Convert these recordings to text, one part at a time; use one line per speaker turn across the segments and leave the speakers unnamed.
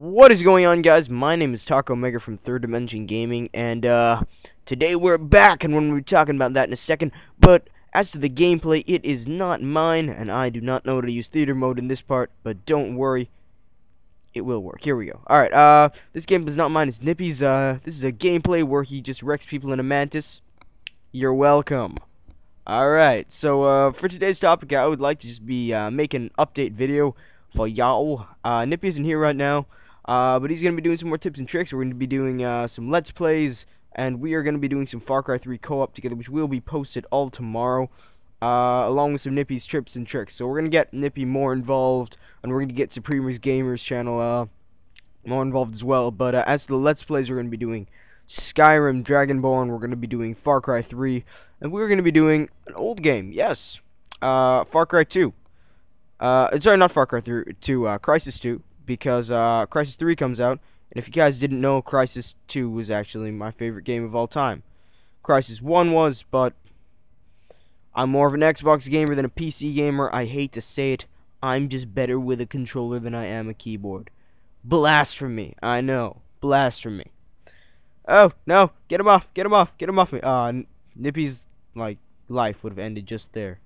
What is going on, guys? My name is Taco Mega from 3DimensionGaming, and today we're back, and we're going to be talking about that in a second. But as to the gameplay, it is not mine, and I do not know how to use theater mode in this part, but don't worry, it will work. Here we go. Alright, this game is not mine, it's Nippy's. This is a gameplay where he just wrecks people in a mantis. You're welcome. Alright, so for today's topic, I would like to just be making an update video for y'all. Nippy isn't here right now. But he's going to be doing some more tips and tricks. We're going to be doing some Let's Plays, and we are going to be doing some Far Cry 3 co-op together, which will be posted all tomorrow, along with some Nippy's tips and tricks. So we're going to get Nippy more involved, and we're going to get Supremers Gamers channel more involved as well. But as to the Let's Plays, we're going to be doing Skyrim, Dragonborn, we're going to be doing Far Cry 3, and we're going to be doing an old game, yes, Far Cry 2. Sorry, not Far Cry 2, Crisis 2. Because Crisis 3 comes out, and if you guys didn't know, Crisis 2 was actually my favorite game of all time. Crisis 1 was, but I'm more of an Xbox gamer than a PC gamer. I hate to say it, I'm just better with a controller than I am a keyboard. Blasphemy, I know, blasphemy. Oh, no, get him off, get him off, get him off me. Nippy's, like, life would have ended just there.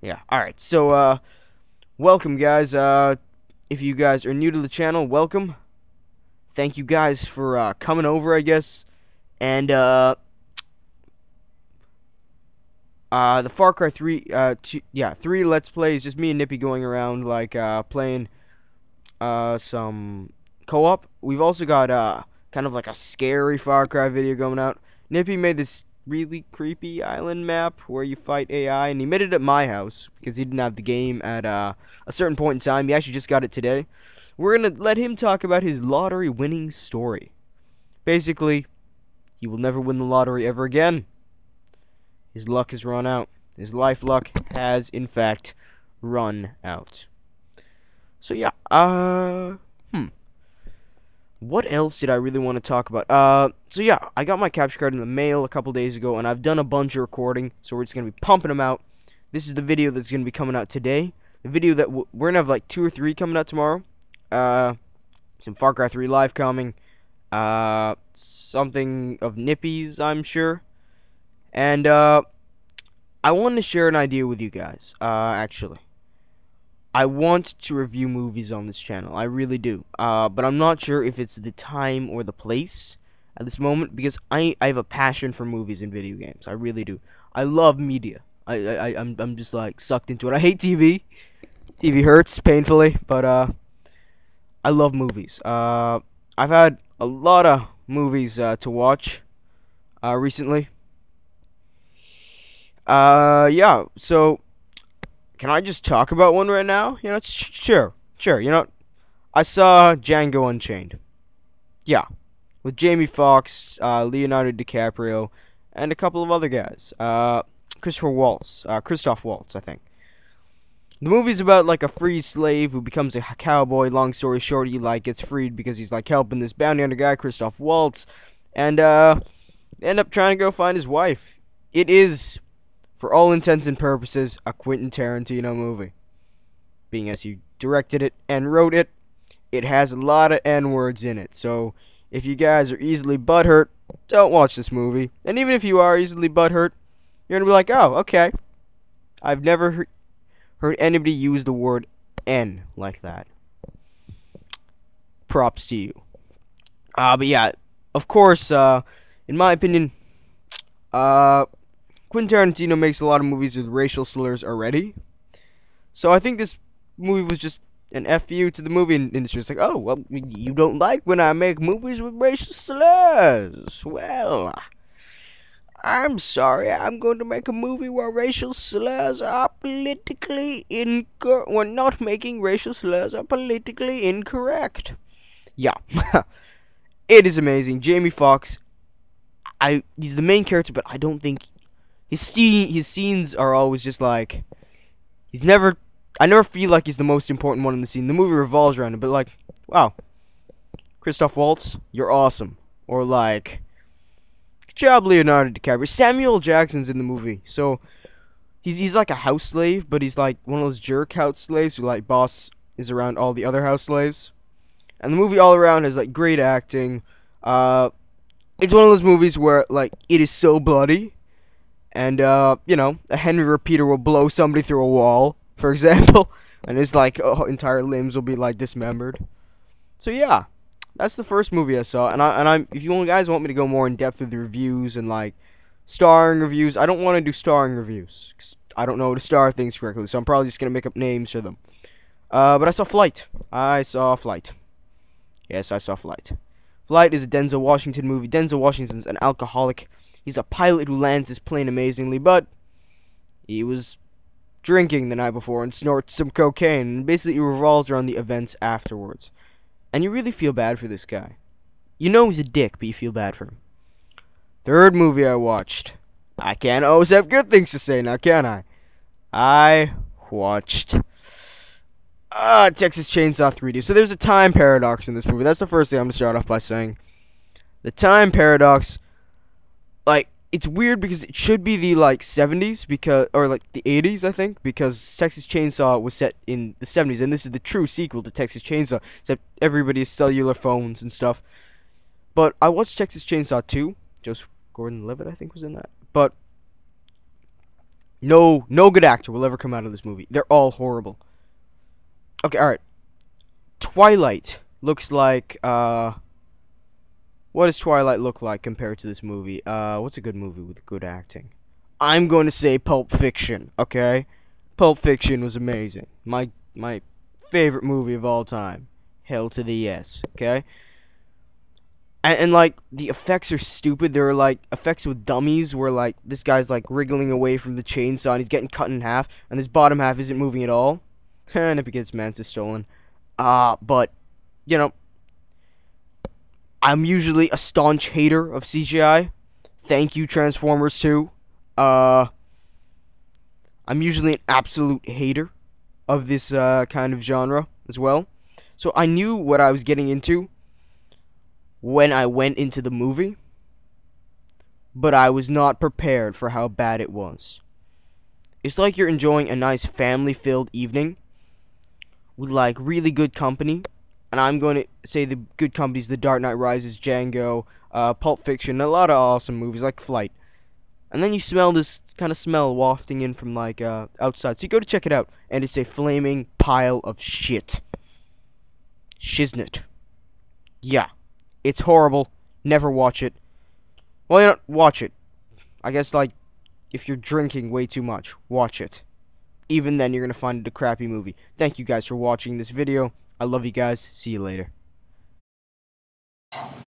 Yeah, alright, so, welcome, guys. If you guys are new to the channel, welcome. Thank you guys for coming over, I guess. And the Far Cry 3 3 Let's Plays, just me and Nippy going around like playing some co-op. We've also got kind of like a scary Far Cry video going out. Nippy made this really creepy island map where you fight AI, and he made it at my house because he didn't have the game at a certain point in time. He actually just got it today. We're gonna let him talk about his lottery winning story. Basically, he will never win the lottery ever again. His luck has run out. His life luck has in fact run out. So yeah, what else did I really want to talk about? So yeah, I got my capture card in the mail a couple days ago, and I've done a bunch of recording, so we're just going to be pumping them out. This is the video that's going to be coming out today. The video that we're going to have like 2 or 3 coming out tomorrow. Some Far Cry 3 live coming. Something of Nippy's, I'm sure. And, I wanted to share an idea with you guys, actually. I want to review movies on this channel, I really do, but I'm not sure if it's the time or the place at this moment, because I have a passion for movies and video games. I really do. I love media. I'm just like sucked into it. I hate TV. TV hurts painfully, but I love movies. I've had a lot of movies to watch recently. Yeah, so can I just talk about one right now? You know, sure. You know, I saw Django Unchained. Yeah, with Jamie Foxx, Leonardo DiCaprio, and a couple of other guys. Christoph Waltz, I think. The movie's about like a free slave who becomes a cowboy. Long story short, he like gets freed because he's like helping this bounty hunter guy, Christoph Waltz, and end up trying to go find his wife. It is, for all intents and purposes, a Quentin Tarantino movie. Being as he directed it and wrote it, it has a lot of N-words in it. So, if you guys are easily butthurt, don't watch this movie. And even if you are easily butthurt, you're gonna be like, oh, okay. I've never heard anybody use the word N like that. Props to you. But yeah, of course, in my opinion, Quentin Tarantino makes a lot of movies with racial slurs already. So I think this movie was just an FU to the movie industry. It's like, oh, well, you don't like when I make movies with racial slurs. Well, I'm sorry, I'm going to make a movie where racial slurs are politically incorrect. We're not making racial slurs are politically incorrect. Yeah. It is amazing. Jamie Foxx, he's the main character, but I don't think his scenes are always just like, I never feel like he's the most important one in the scene. The movie revolves around him, but like, wow, Christoph Waltz, you're awesome. Or like, good job, Leonardo DiCaprio. Samuel Jackson's in the movie, so he's like a house slave, but he's like one of those jerk house slaves who like boss is around all the other house slaves. And the movie all around has like great acting. It's one of those movies where like it is so bloody, and you know, a Henry repeater will blow somebody through a wall, for example, and his like entire limbs will be like dismembered. So yeah, that's the first movie I saw, and I'm if you guys want me to go more in depth with the reviews and like starring reviews, I don't want to do starring reviews because I don't know how to star things correctly, so I'm probably just gonna make up names for them. But I saw Flight. I saw Flight. Yes, I saw Flight. Flight is a Denzel Washington movie. Denzel Washington's an alcoholic. He's a pilot who lands his plane amazingly, but he was drinking the night before and snorts some cocaine, and basically it revolves around the events afterwards. And you really feel bad for this guy. You know he's a dick, but you feel bad for him. Third movie I watched. I can't always have good things to say now, can I? I watched Texas Chainsaw 3D. So there's a time paradox in this movie. That's the first thing I'm going to start off by saying. The time paradox, like, it's weird because it should be the, like, 70s, because, or, like, the 80s, I think, because Texas Chainsaw was set in the 70s, and this is the true sequel to Texas Chainsaw, except everybody has cellular phones and stuff. But I watched Texas Chainsaw 2. Joseph Gordon-Levitt, I think, was in that. But no good actor will ever come out of this movie. They're all horrible. Okay, alright. Twilight looks like, what does Twilight look like compared to this movie? What's a good movie with good acting? I'm going to say Pulp Fiction, okay? Pulp Fiction was amazing. My favorite movie of all time. Hell to the yes, okay? And like, the effects are stupid. There are, like, effects with dummies where, like, this guy's, like, wriggling away from the chainsaw and he's getting cut in half, and his bottom half isn't moving at all. And if it gets Mantis stolen. But, you know, I'm usually a staunch hater of CGI. Thank you, Transformers 2. I'm usually an absolute hater of this kind of genre as well. So I knew what I was getting into when I went into the movie, but I was not prepared for how bad it was. It's like you're enjoying a nice family-filled evening with, like, really good company. And I'm going to say the good companies: The Dark Knight Rises, Django, Pulp Fiction, a lot of awesome movies like Flight. And then you smell this kind of smell wafting in from, like, outside. So you go to check it out, and it's a flaming pile of shit. Shiznit. Yeah. It's horrible. Never watch it. Well, you know, watch it. I guess, like, if you're drinking way too much, watch it. Even then, you're going to find it a crappy movie. Thank you guys for watching this video. I love you guys. See you later.